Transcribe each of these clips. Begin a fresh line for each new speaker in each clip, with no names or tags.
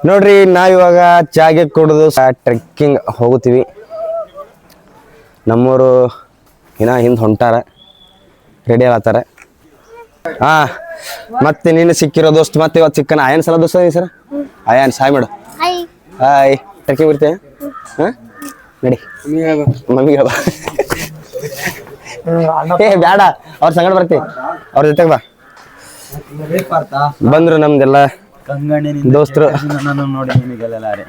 ನೋಡ್ರಿ ನಾವಿವಾಗ ಚಾಗೆ ಕುಡಿದು ಟ್ರೆಕ್ಕಿಂಗ್ ಹೋಗುತ್ತೀವಿ. ನಮ್ಮೂರು ಇನ್ನ ಹಿಂದೆ ಹೊಂಟಾರ, ರೆಡಿ ಆಗತ್ತಾರ. ಮತ್ತೆ ನೀನು ಸಿಕ್ಕಿರೋ ದೋಸ್ತ್ ಮತ್ತೆ ಇವತ್ತು ಸಿಕ್ಕನ. ಆಯನ್ ಸಲ ದೋಸ್ತ ಸರ್ ಆಯನ್ ಸಾಯ್ ಮಾಡು. ಹಾಯ್ ಟ್ರೆಕ್ಕಿಂಗ್ ಬರ್ತೀಯ? ನಡಿ ಮಮ್ಮಿಗೆ ಬಾ. ಏ ಬೇಡ, ಅವ್ರ ಸಂಗಡ ಬರ್ತೀವಿ, ಅವ್ರ ಜೊತೆಗೆ ಬಾ. ಬಂದ್ರು ನಮ್ದೆಲ್ಲ ದೋಸ್ತರು.
ನೋಡಿ ನಿನಗೆಲ್ಲಾರೆ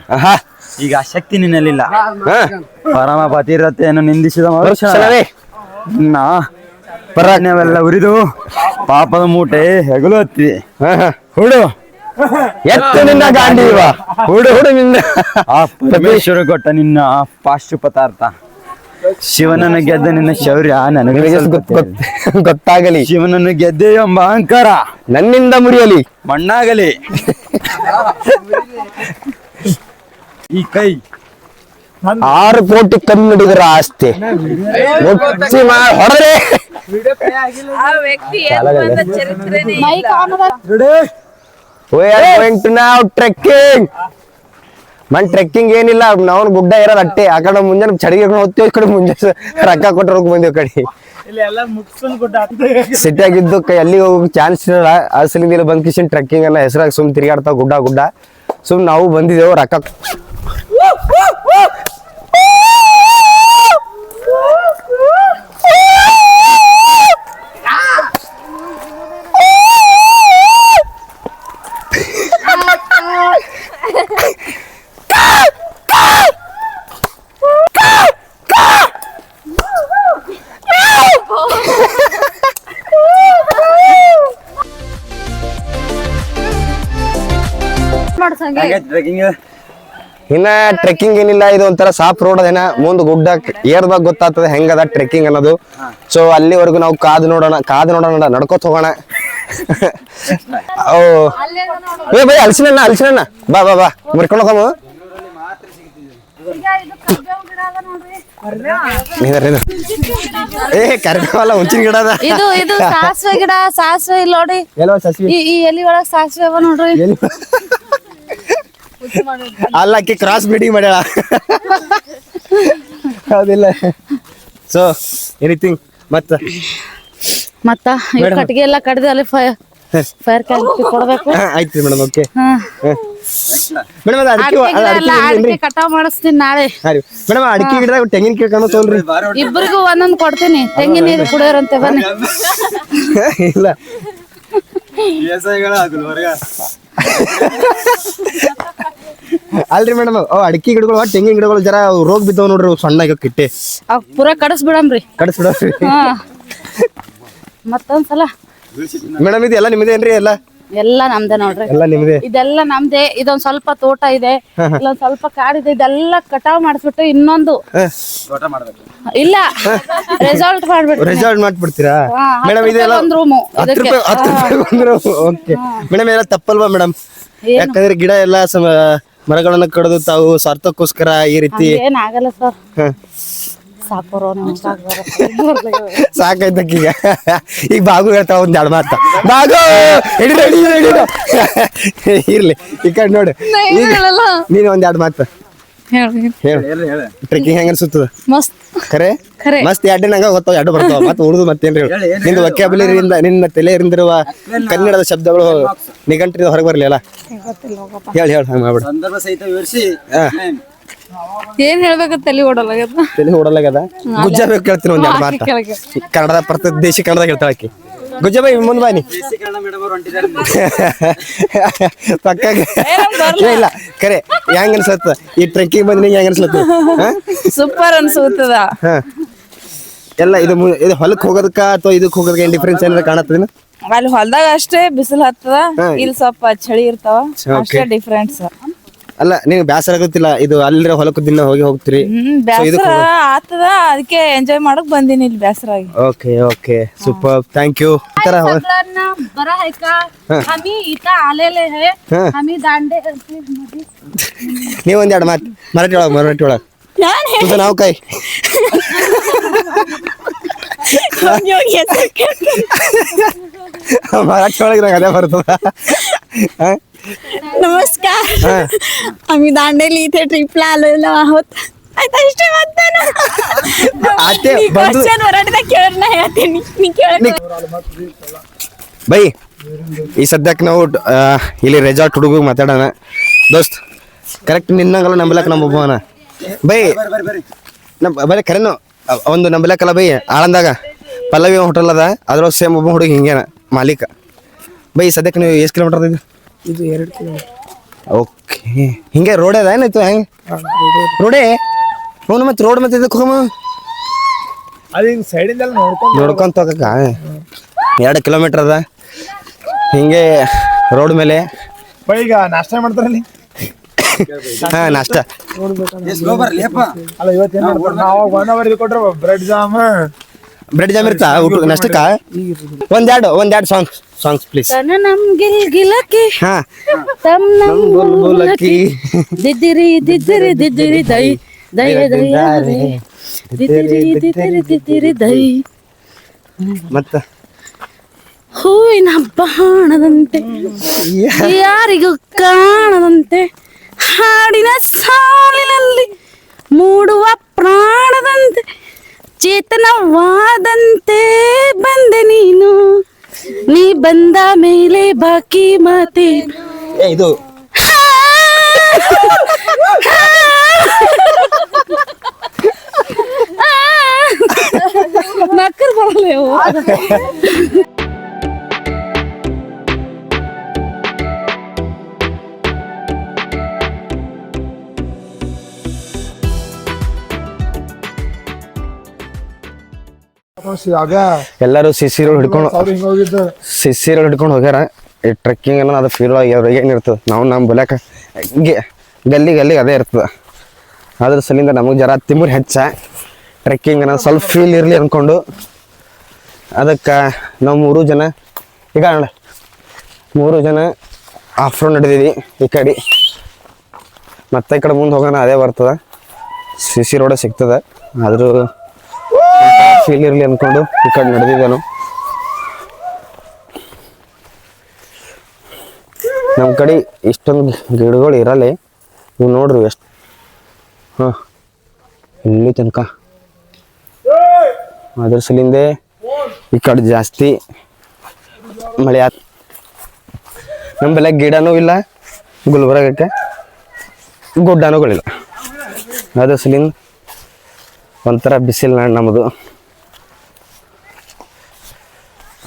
ಈಗ ಶಕ್ತಿ ನಿನ್ನಲ್ಲಿಲ್ಲ. ಪರಮ ಪತಿರತೆಯನ್ನು ನಿಂದಿಸಿದ ಪರಾಜ್ಞವೆಲ್ಲ ಉರಿದು ಪಾಪದ ಮೂಟೆ ಹೆಗಲು ಹತ್ತಿ ಹುಡು
ಎತ್ತು ನಿನ್ನ ಗಾಂಡೀವ ಹುಡು ಹುಡು ನಿನ್ನ
ಆ ಪರಮೇಶ್ವರ ಕೊಟ್ಟ ನಿನ್ನ ಪಾಶುಪತಾರ್ಥ. ಶಿವನನ್ನು ಗೆದ್ದ ನಿನ್ನ ಶೌರ್ಯ ನನಗೆ
ಗೊತ್ತಾಗಲಿ.
ಶಿವನನ್ನು ಗೆದ್ದೆ ಎಂಬ ಅಹಂಕಾರ
ನನ್ನಿಂದ ಮುರಿಯಲಿ,
ಮಣ್ಣಾಗಲಿ. ಈ ಕೈ
6 ಕೋಟಿ ಕನ್ನಡಿಗರ ಆಸ್ತಿ ಹೊಡೆದ್ರೆ ಟ್ರೆಕ್ಕಿಂಗ್ ಮನ್ ಟ್ರೆಕ್ಕಿಂಗ್ ಏನಿಲ್ಲ, ನಾವು ಗುಡ್ಡ ಇರೋದು ಅಟ್ಟೆ. ಆ ಕಡೆ ಮುಂಜಾನೆ ಚಳಿಗೆ ಹೋಗ್ತೀವಿ, ಈ ಕಡೆ ಮುಂಜಾನೆ ರೊಕ್ಕ ಕೊಟ್ಟರೆ ಬಂದಿವ್ ಕಡೆ. ಸಿಟಿಯಾಗಿದ್ದು ಎಲ್ಲಿಗೆ ಹೋಗೋ ಚಾನ್ಸ್ ಇರಲ್ಲ. ಅಸಲಿಂದ ಬಂದ್ ಕಿಶನ್ ಟ್ರೆಕ್ಕಿಂಗ್ ಅನ್ನ ಹೆಸರಾಗಿ ಸುಮ್ ತಿರ್ಗಾಡ್ತಾವ ಗುಡ್ಡ ಗುಡ್ಡ. ಸುಮ್ ನಾವು ಬಂದಿದ್ದೇವು ರೊಕ್ಕ. ಇನ್ನ ಟ್ರೆಕ್ಕಿಂಗ್ ಏನಿಲ್ಲ, ಇದು ಒಂಥರ ಸಾಫ್ ರೋಡ್ ಅದೇನ. ಮುಂದ್ ಗುಡ್ಡ ಏರ್ದಾಗ ಗೊತ್ತಾಗ್ತದೆ ಹೆಂಗದ ಟ್ರೆಕ್ಕಿಂಗ್ ಅನ್ನೋದು. ಸೊ ಅಲ್ಲಿವರೆಗೂ ನಾವು ಕಾದು ನೋಡೋಣ ನಡ್ಕೋತ ಹೋಗೋಣ. ಏ ಬೈ ಅಲ್ಸಿನ ಬಾ ಬಾ ಬಾ ಮುರ್ಕೊಂಡು ಹೋಗಮ್ಮ. ಏ ಕರ್ಬೇವಲ್ಲ ಹುಂಚಿನ ಗಿಡ ಅದ.
ಇದು ಸಾಸಿವೆ ಗಿಡ. ಸಾಸಿವೆ ಇಲ್ಲಿ ನೋಡಿ, ಈ ಎಲಿ ಒಳಗ್ ಸಾಸಿವೆ ಅವ ನೋಡ್ರಿ.
ಅಲ್ಲ ಅಕ್ಕಿ ಕ್ರಾಸ್ ಬ್ರೀಡಿಂಗ್ ಮಾಡ್ಯಾಳ. ಹೌದಿಲ್ಲ? ಸೊ ಎನಿಥಿಂಗ್ ಮತ್ತ
ಕಟ್ಟಿಗೆ ಎಲ್ಲ ಕಡ್ದು ಅಲ್ಲಿ ಫೈರ್ ಕ್ಯಾಂಪ್ ಕೊಡ್ಬೇಕು.
ಆಯ್ತು ಮೇಡಮ್. ಓಕೆ ಮೇಡಮ್,
ಅಡಿಕೆ ಕಟಾವ್ ಮಾಡಿಸ್ತೀನಿ ನಾಳೆ.
ಮೇಡಮ್ ಅಡಿಕೆ ಗಿಡದಾಗ ತೆಂಗಿನ ಗಿಡ ಕಾಣೋ ತೋಲ್ರಿ.
ಇಬ್ಬರಿಗೂ ಒಂದೊಂದು ಕೊಡ್ತೀನಿ, ತೆಂಗಿನ ನೀರು ಕುಡಿಯೋರಂತೆ ಬನ್ನಿ.
ಇಲ್ಲ ಅಲ್ರಿ ಮೇಡಮ್, ಅಡಿಕೆ ಗಿಡಗಳು ತೆಂಗಿನ ಗಿಡಗಳು ಜರ ರೋಗ ಬಿದ್ದವ್ ನೋಡ್ರಿ, ಸಣ್ಣಗ ಕಿಟ್ಟೆ
ಪೂರಾ ಕಡಿಸ್ಬಿಡಮ್ರಿ. ಮತ್ತೊಂದ್ಸಲ
ಮೇಡಮ್ ಇದೆಲ್ಲ ನಿಮ್ದೇನ್ರಿ?
ಎಲ್ಲ ನಮ್ದೇ ನೋಡ್ರಿ,
ಎಲ್ಲ ನಿಮ್ದೇ.
ಇದೆಲ್ಲ ನಮ್ದೇ. ಇದೊಂದ್ ಸ್ವಲ್ಪ ತೋಟ ಇದೆ, ಇಲ್ಲೊಂದ್ ಸ್ವಲ್ಪ ಕಾಡಿದೆ. ಇದೆಲ್ಲ ಕಟಾವ್ ಮಾಡಿಸ್ಬಿಟ್ಟು ಇನ್ನೊಂದು ಇಲ್ಲ ರೆಸಾರ್ಟ್
ಮಾಡ್ಬಿಡ್ತೀರಾ ಮೇಡಮ್? ಇದೆಲ್ಲ
ಒಂದ್ ರೂಮು.
10 ರೂಪಾಯಿ. ಓಕೆ ಮೇಡಮ್, ಎಲ್ಲ ತಪ್ಪಲ್ವಾ ಮೇಡಮ್? ಯಾಕಂದ್ರೆ ಗಿಡ ಎಲ್ಲ ಮರಗಳನ್ನ ಕಡಿದು ತಾವು ಸ್ವಾರ್ಥಕ್ಕೋಸ್ಕರ ಈ ರೀತಿ
ಏನಾಗಲ್ಲ ಸರ್.
ಸಾಕಾಯ್ತಕ್ಕೀಗ. ಈಗ ಬಾಗು ಹೇಳ್ತಾವ ಒಂದ್ 2 ಮಾತ. ಬಾಗು ಇರ್ಲಿ ಈ ಕಡೆ ನೋಡಿ. ಈಗ ನೀನ್ ಒಂದ್ 2 ಮಾತು ಟ್ರೆಕ್ಕಿಂಗ್ ಹೆಂಗ ಅನ್ಸುತ್ತದ?
ಮಸ್ತ್
ಖರೆ ಮಸ್ತ್. 2 ನಂಗ ಗೊತ್ತಾವ, 2 ಬರ್ತಾವ. ಮತ್ತೆ ಉಳಿದು ಮತ್ತೇನ್ರಿ ನಿಂದು ವೊಕ್ಯಾಬ್ಯುಲರಿಯಿಂದ ನಿನ್ನ ತಲೆಯರಿಂದಿರುವ ಕನ್ನಡದ ಶಬ್ದಗಳು ನಿಘಂಟಿನಿಂದ ಹೊರಗೆ ಬರ್ಲಿಲ್ಲ. ಹೇಳಿ ಹಂಗ ಮಾಡ್ಬಿಡ.
ಏನ್ ಹೇಳ್ಬೇಕ ತಲೆ
ಓಡಲಾಗದ. ಗುಜ್ಜ ಬೇಕು ಕೇಳ್ತೀನಿ ಒಂದ್ 2 ಮಾತು. ಕನ್ನಡದ ದೇಶಿ ಕನ್ನಡದಾಗ ಹೇಳ್ತಾಳಕಿ. ಗುಜ್ಜ ಬೈ ಮುಂದ್ ಬಾನಿ. ಪಕ್ಕ ಇಲ್ಲ ಕರೆ. ಹೆಂಗ ಅನ್ಸತ್ತ ಈ ಟ್ರೆಕ್ಕಿಂಗ್ ಬಂದ್ ಹೆಂಗ ಅನ್ಸತ್ತ?
ಸೂಪರ್ ಅನ್ಸುತ್ತದ.
ಎಲ್ಲ ಇದು ಹೊಲಕ್ ಹೋಗೋದಕ್ಕ ಅಥವಾ ಇದಕ್ ಹೋಗೋದಕ್ಕೆ ಏನ್ ಡಿಫ್ರೆನ್ಸ್ ಏನಾರ ಕಾಣತ್ತದೇನ?
ಅಲ್ಲಿ ಹೊಲದಾಗ ಅಷ್ಟೇ ಬಿಸಿಲು ಹತ್ತದ, ಇಲ್ಲಿ ಸ್ವಲ್ಪ ಚಳಿ ಇರ್ತಾವ, ಅಷ್ಟೇ ಡಿಫ್ರೆನ್ಸ್.
ಅಲ್ಲ ನಿಂಗೆ ಬ್ಯಾಸರ ಆಗುತ್ತಿಲ್ಲ? ಇದು ಅಲ್ಲಿರೋ ಹೊಲಕ್ಕೂ ದಿನ ಹೋಗ್ತೀರಿ?
ಬ್ಯಾಸರ ಆತದ, ಅದಕ್ಕೆ ಎಂಜಾಯ್ ಮಾಡಕ್ ಬಂದಿನಿ ಇಲ್ಲಿ ಬ್ಯಾಸರ ಆಗಿ.
Okay okay super, thank you.
बड़ा है का हम ही इतना आलेले है हम ही दांडे
ನೀವು ಒಂದ್ 2 ಮಾತು ಮರಾಠಿ ಒಳಗ तुझं नाव काय? ಮರಾಠಿ ಒಳಗೆ ನಂಗೆ ಅದೇ ಬರ್ತದ.
नमस्कार. आम्ही दांडेली इथे ट्रिपला आलेलो आहोत. आता इष्ट
आते
मी
बंधू
क्वेश्चन वराडता खेळत नाही आता मी खेळत
ಬೈ ಈ ಸದ್ಯಕ್ಕೆ ನಾವು ಇಲ್ಲಿ ರೆಸಾರ್ಟ್ ಹುಡುಗ ಮಾತಾಡೋಣ ದೋಸ್ತ್ ಕರೆಕ್ಟ್ ನಿನ್ನಂಗಲ್ಲ ನಂಬಲಕ್ಕ ನಮ್ಮ ಒಬ್ಬವನ ಬೈ ಬರೀ ಕರೆನು ಒಂದು ನಂಬಲಕ್ಕಲ್ಲ ಬೈ ಆಳಂದಾಗ ಪಲ್ಲವಿ ಹೋಟೆಲ್ ಅದ ಅದ್ರೊಳಗೆ ಸೇಮ್ ಒಬ್ಬ ಹುಡುಗ ಹಿಂಗೇನ ಮಾಲೀಕ ಬೈ ಸದ್ಯಕ್ಕೆ ನೀವು ಎಷ್ಟು ಕಿಲೋಮೀಟರ್ ಇದು
2 ಕಿಲೋಮೀಟರ್.
ಓಕೆ ಹಿಂಗೆ ರೋಡ್ ಅದ ಏನಾಯ್ತು ಹೆಂಗೆ ರೋಡೇ ಹ್ಞೂ ಮತ್ತೆ ರೋಡ್ ಮತ್ತೆ ಇದಕ್ಕೆ ಹೋಗಮ್ಮ
ಅದು ಹಿಂಗೆ ಸೈಡಿಂದೆಲ್ಲ
ನೋಡ್ಕೊಂತ ಹೋಗಕ್ಕ 2 ಕಿಲೋಮೀಟರ್ ಅದ ಹಿಂಗೆ ರೋಡ್ ಮೇಲೆ
ಈಗ ನಾಷ್ಟ ಮಾಡ್ತಾರಲ್ಲಿ
ಹಾ ನಾಷ್ಟ
ಅಲ್ಲ ಇವತ್ತೇನು ಮಾಡ್ತಾರೆ ನಾವು 1 ಅವರ್ ಇದು ಕೊಟ್ರೆ ಬ್ರೆಡ್ ಜಾಮ್
ಇರ್ತಾ ಊಟ ನಾಷ್ಟಕ್ಕ ಒಂದೆರಡು ಸಾಂಗ್ಸ್ ಪ್ಲೀಸ್
ನಮ್ ಗಿಲಕಿ
ಹಾ
ತಮ್ ನಮ್
ಬುಲ್ಬುಲಕಿ
ದಿದ್ದಿರಿ ದಿದ್ದಿರಿ ದಿದ್ದಿರಿ ದೈ ದಯ ದಯಾರೆ ದಿದ್ದಿರಿ ದಿದ್ದಿರಿ ದಿದ್ದಿರಿ ದೈ
ಮತ್ತ
ಹೂವಿನ ಬಾಣದಂತೆ ಯಾರಿಗೂ ಕಾಣದಂತೆ ಹಾಡಿನ ಸಾಲಿನಲ್ಲಿ ಮೂಡುವ ಪ್ರಾಣದಂತೆ ಚೇತನವಾದಂತೆ ಬಂದೆ ನೀ ಬಂದ ಮೇಲೆ ಬಾಕಿ ಮಾತೆ
ಇದು
ನಕ್ಕರ್ ಬರಲೇವು
ಎಲ್ಲರೂ ಸಿಸಿ ರೋಡ್ ಹಿಡ್ಕೊಂಡು
ಹಿಂಗೆ ಹೋಗಿದ್ದು
ಹೋಗ್ಯಾರ ಈ ಟ್ರೆಕ್ಕಿಂಗ್ ಅನ್ನೋ ಅದು ಫೀಲ್ ಅವ್ರಿಗೆ ಏನಿರ್ತದೆ ನಾವು ನಮ್ಮ ಬುಲ್ಯಾಕ ಗಲ್ಲಿಗೆ ಅದೇ ಇರ್ತದೆ ಅದ್ರ ಸಲಿಂದ ನಮಗೆ ಜರ ತಿಮ್ಮರು ಹೆಚ್ಚ ಟ್ರೆಕ್ಕಿಂಗ್ ಅನ್ನೋ ಸ್ವಲ್ಪ ಫೀಲ್ ಇರಲಿ ಅಂದ್ಕೊಂಡು ಅದಕ್ಕೆ ನಾವು 3 ಜನ ಈಗ ನೋಡ 3 ಜನ ಆಫ್ ರೋಡ್ ನಡೆದೀವಿ ಈ ಕಡೆ ಮತ್ತೆ ಈ ಕಡೆ ಮುಂದೆ ಹೋಗೋಣ ಅದೇ ಬರ್ತದೆ ಸಿಸಿ ರೋಡ ಸಿಗ್ತದೆ ಆದರೂ ಫೀಲ್ ಇರಲಿ ಅಂದ್ಕೊಂಡು ಈ ಕಡೆ ನಡೆದಿದ್ದೇನು ನಮ್ಮ ಕಡೆ ಇಷ್ಟೊಂದು ಗಿಡಗಳು ಇರಲ್ಲ ನೀವು ನೋಡ್ರಿ ಎಷ್ಟು ಹಾಂ ಇಲ್ಲಿ ತನಕ ಅದ್ರ ಸಲಿಂದೆ ಈ ಕಡೆ ಜಾಸ್ತಿ ಮಳೆ ನಮ್ಮ ಬೆಲೆ ಗಿಡನೂ ಇಲ್ಲ ಗುಲ್ಬರ್ಗಕ್ಕೆ ಗುಡ್ಡನೂಗಳಿಲ್ಲ ಅದ್ರ ಸಲಿಂದ ಒಂಥರ ಬಿಸಿಲು ನಾಡು ನಮ್ಮದು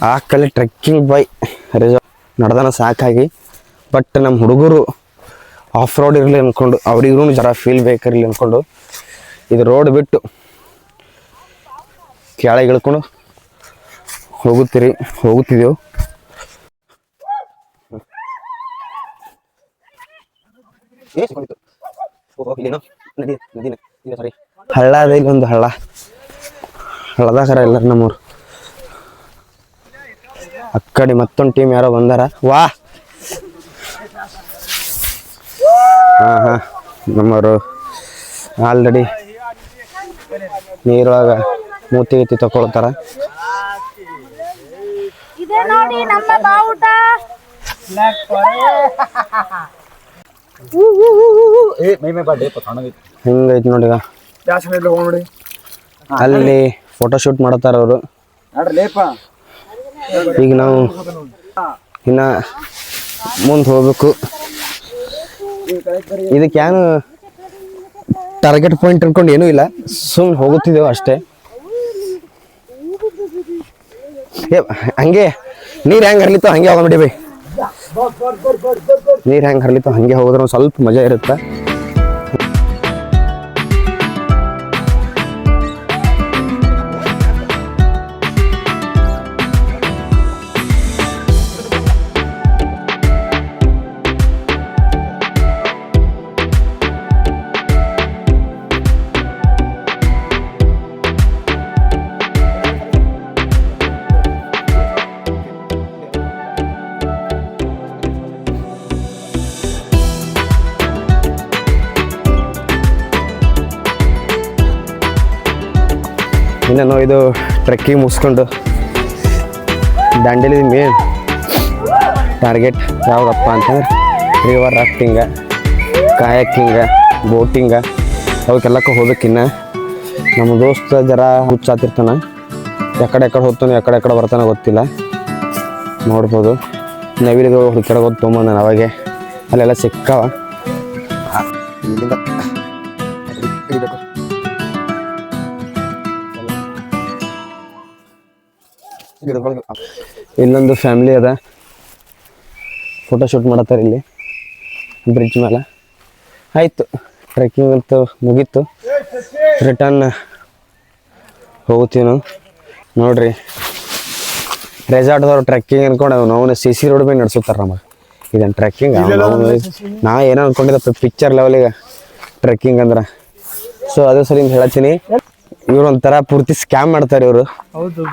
ಆ ಕಲೆ ಟ್ರೆಕ್ಕಿಂಗ್ ಬೈ ರೆಸಾರ್ಟ್ ನಡೆದಾನ ಸಾಕಾಗಿ ಬಟ್ ನಮ್ಮ ಹುಡುಗರು ಆಫ್ ರೋಡ್ ಇರಲಿ ಅಂದ್ಕೊಂಡು ಅವ್ರಿಗೂ ಜರ ಫೀಲ್ ಬೇಕಿರಲಿ ಅಂದ್ಕೊಂಡು ಇದು ರೋಡ್ ಬಿಟ್ಟು ಕೆಳಗೆ ಇಳ್ಕೊಂಡು ಹೋಗುತ್ತಿದ್ದೆವು ಹಳ್ಳ ಅದ ಇಲ್ಲೊಂದು ಹಳ್ಳದಾಗರ ಎಲ್ಲರೂ ನಮ್ಮವ್ರು ಅಕ್ಕಡಿ ಮತ್ತೊಂದು ಟೀಮ್ ಯಾರೋ ಬಂದಾರ ವಾ ಹಾ ನಮ್ಮವರು ಆಲ್ರೆಡಿ ನೀರೊಳಗ ಮೂತಿ ಗೀತಿ ತಗೊಳ್ತಾರ
ಇದೆ ನೋಡಿ ನಮ್ಮ ಬಾವುಟ
ಹಿಂಗೈತಿ ನೋಡಿ
ನೋಡಿ
ಅಲ್ಲಿ ಫೋಟೋ ಶೂಟ್ ಮಾಡತಾರ ಅವರು ಈಗ ನಾವು ಇನ್ನ ಮುಂದೆ ಹೋಗ್ಬೇಕು ಇದಕ್ಕೆ ಏನು ಟಾರ್ಗೆಟ್ ಪಾಯಿಂಟ್ ಅನ್ಕೊಂಡು ಏನೂ ಇಲ್ಲ ಸುಮ್ಮನೆ ಹೋಗುತ್ತಿದ್ದೇವೆ ಅಷ್ಟೇ ಹಂಗೆ ನೀರು ಹೆಂಗೆ ಹರ್ಲಿತ್ತೋ ಹಂಗೆ ಹೋಗ್ಬಿಡಿ ಬೈ ನೀರು ಹೆಂಗೆ ಹರ್ಲಿತ್ತೋ ಹಂಗೆ ಹೋದ್ರೆ ಒಂದು ಸ್ವಲ್ಪ ಮಜಾ ಇರುತ್ತೆ ಇನ್ನು ಇದು ಟ್ರೆಕ್ಕಿಂಗ್ ಮುಗಿಸ್ಕೊಂಡು ದಾಂಡೇಲಿ ಮೇನ್ ಟಾರ್ಗೆಟ್ ಯಾವುದಪ್ಪ ಅಂತಂದ್ರೆ ರಿವರ್ ರಾಫ್ಟಿಂಗ, ಕಾಯಕಿಂಗ, ಬೋಟಿಂಗ ಅವಕ್ಕೆಲ್ಲಕ್ಕೆ ಹೋಗ್ಬೇಕಿನ್ನ. ನಮ್ಮ ದೋಸ್ತ ಜರ ಹುಚ್ಚಾತಿರ್ತಾನೆ, ಎಕಡೆ ಹೋಗ್ತಾನೆ ಎಕಡೆ ಬರ್ತಾನೆ ಗೊತ್ತಿಲ್ಲ. ನೋಡ್ಬೋದು ನವಿಲಿಗೆ ಹುಡುಕಾಡ ಗೊತ್ತು ತೊಗೊಂಬಂದ ಅವಾಗೆ ಅಲ್ಲೆಲ್ಲ ಸಿಕ್ಕಾವ. ಇಲ್ಲಿಂದ ಇಲ್ಲೊಂದು ಫ್ಯಾಮಿಲಿ ಅದ, ಫೋಟೋ ಶೂಟ್ ಮಾಡತ್ತಾರೆ ಇಲ್ಲಿ ಬ್ರಿಡ್ಜ್ ಮೇಲೆ. ಆಯಿತು, ಟ್ರೆಕ್ಕಿಂಗ್ ಅಂತೂ ಮುಗೀತು, ರಿಟರ್ನ್ ಹೋಗ್ತೀವಿ ನಾವು. ನೋಡ್ರಿ ರೆಸಾರ್ಟ್ದವ್ರು ಟ್ರೆಕ್ಕಿಂಗ್ ಅನ್ಕೊಂಡು ನಾವು CC ರೋಡ್ ಮೇಲೆ ನಡೆಸುತ್ತಾರೆ ನಮಗೆ. ಇದೇನು ಟ್ರೆಕ್ಕಿಂಗ್? ನಾ ಏನೋ ಅನ್ಕೊಂಡಿದ್ದ ಪಿಕ್ಚರ್ ಲೆವೆಲಿಗೆ ಟ್ರೆಕ್ಕಿಂಗ್ ಅಂದ್ರೆ. ಸೊ ಅದೇ ಸಲಿಂದ ಹೇಳತ್ತೀನಿ, ಇವ್ರು ಒಂಥರ ಪೂರ್ತಿ ಸ್ಕ್ಯಾಮ್ ಮಾಡ್ತಾರೆ ಇವರು.
ಹೌದು,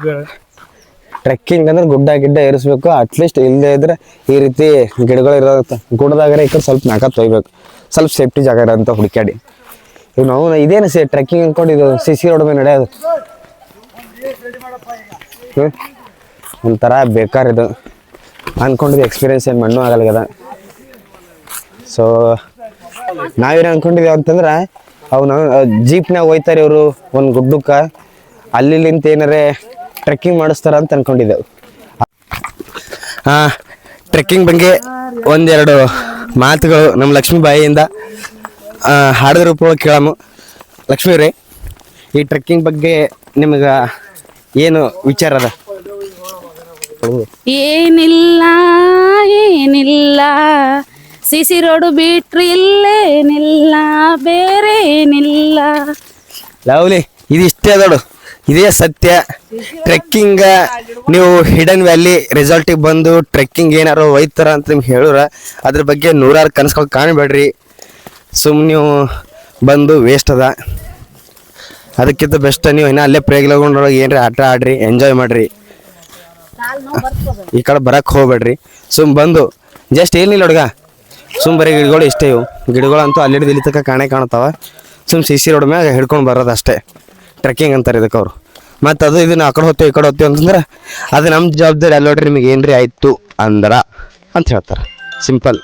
ಟ್ರೆಕ್ಕಿಂಗ್ ಅಂದ್ರೆ ಗುಡ್ಡ ಏರಿಸ್ಬೇಕು, ಅಟ್ಲೀಸ್ಟ್ ಇಲ್ಲದೆ ಇದ್ರೆ ಈ ರೀತಿ ಗಿಡಗಳು ಇರೋ ಗುಡ್ಡದಾಗರೆ ಈ ಕಡೆ ಸ್ವಲ್ಪ ನಾಕ ತೊಯ್ಬೇಕು, ಸ್ವಲ್ಪ ಸೇಫ್ಟಿ ಜಾಗ ಇರೋಂಥ ಹುಡುಕ್ಯಾಡಿ. ಇವು ನಾವು ಇದೇನು ಟ್ರೆಕ್ಕಿಂಗ್ ಅನ್ಕೊಂಡು ಇದು CC ರೋಡ್ ಮೇಲೆ ನಡೆಯೋದು ಒಂಥರ ಬೇಕಾರಿದು ಅಂದ್ಕೊಂಡಿದ್ದು ಎಕ್ಸ್ಪೀರಿಯನ್ಸ್ ಏನು ಮಣ್ಣು ಆಗಲ್ಗದ. ಸೊ ನಾವೇನು ಅಂದ್ಕೊಂಡಿದ್ದೀವಿ ಅಂತಂದ್ರೆ ಅವು ನಾವು ಜೀಪ್ನಾಗ ಹೋಯ್ತಾರೆ ಇವರು ಒಂದು ಗುಡ್ಡಕ್ಕೆ, ಅಲ್ಲಿಂತ ಏನಾರೇ ಟ್ರೆಕ್ಕಿಂಗ್ ಮಾಡಿಸ್ತಾರ ಅಂತ ಅನ್ಕೊಂಡಿದ್ದೆವು. ಟ್ರೆಕ್ಕಿಂಗ್ ಬಗ್ಗೆ ಒಂದೆರಡು ಮಾತುಗಳು ನಮ್ಮ ಲಕ್ಷ್ಮೀ ಬಾಯಿಯಿಂದ ಹಾಡಿದ ರೂಪಗಳು ಕೇಳಮ್ಮ. ಲಕ್ಷ್ಮೀ ರೇ, ಈ ಟ್ರೆಕ್ಕಿಂಗ್ ಬಗ್ಗೆ ನಿಮಗೆ ಏನು ವಿಚಾರ ಅದ?
ಏನಿಲ್ಲ CC ರೋಡು ಬಿಟ್ರಿ ಇಲ್ಲೇನಿಲ್ಲ, ಬೇರೆ ಏನಿಲ್ಲ.
ಲವ್ಲಿ, ಇದಿಷ್ಟೇ ಅದೋಡು, ಇದೇ ಸತ್ಯ. ಟ್ರೆಕ್ಕಿಂಗ್ ನೀವು ಹಿಡನ್ ವ್ಯಾಲಿ ರೆಸಾರ್ಟಿಗೆ ಬಂದು ಟ್ರೆಕ್ಕಿಂಗ್ ಏನಾರು ಒಯ್ತಾರ ಅಂತ ನಿಮ್ಗೆ ಹೇಳೋರ ಅದ್ರ ಬಗ್ಗೆ ನೂರಾರು ಕನಸುಗಳು ಕಾಣಬೇಡ್ರಿ. ಸುಮ್ಮನೆ ನೀವು ಬಂದು ವೇಸ್ಟ್ ಅದ. ಅದಕ್ಕಿಂತ ಬೆಸ್ಟ್ ನೀವು ಇನ್ನೂ ಅಲ್ಲೇ ಪ್ರೇಗ್ಲಗೊಂಡೊಳಗೆ ಏನ್ರಿ ಆಟ ಆಡ್ರಿ, ಎಂಜಾಯ್ ಮಾಡಿರಿ. ಈ ಕಡೆ ಬರಕ್ಕೆ ಹೋಗ್ಬೇಡ್ರಿ. ಬಂದು ಜಸ್ಟ್ ಏನಿಲ್ಲ ಹುಡುಗ, ಬರೀ ಗಿಡಗಳು ಇಷ್ಟೇ. ಇವು ಗಿಡಗಳಂತೂ ಅಲ್ಲಿಡ್ದು ಇಲ್ಲಿ ತನಕ ಕಾಣ್ತಾವ. CC ರೋಡ್ ಮ್ಯಾಗ ಹಿಡ್ಕೊಂಡು ಬರೋದು ಅಷ್ಟೇ ಟ್ರೆಕ್ಕಿಂಗ್ ಅಂತಾರೆ ಇದಕ್ಕೆ ಅವರು. ಮತ್ತು ಅದು ಇದನ್ನ ಆ ಕಡೆ ಹೋಗ್ತೀವಿ ಈ ಕಡೆ ಹೋಗ್ತೀವಿ ಅಂತಂದ್ರೆ ಅದು ನಮ್ಮ ಜವಾಬ್ದಾರಿ ಅಲ್ಲ ನೋಡ್ರಿ. ನಿಮಗೆ ಏನ್ರಿ ಆಯಿತು ಅಂದ್ರ ಅಂತ ಹೇಳ್ತಾರೆ, ಸಿಂಪಲ್.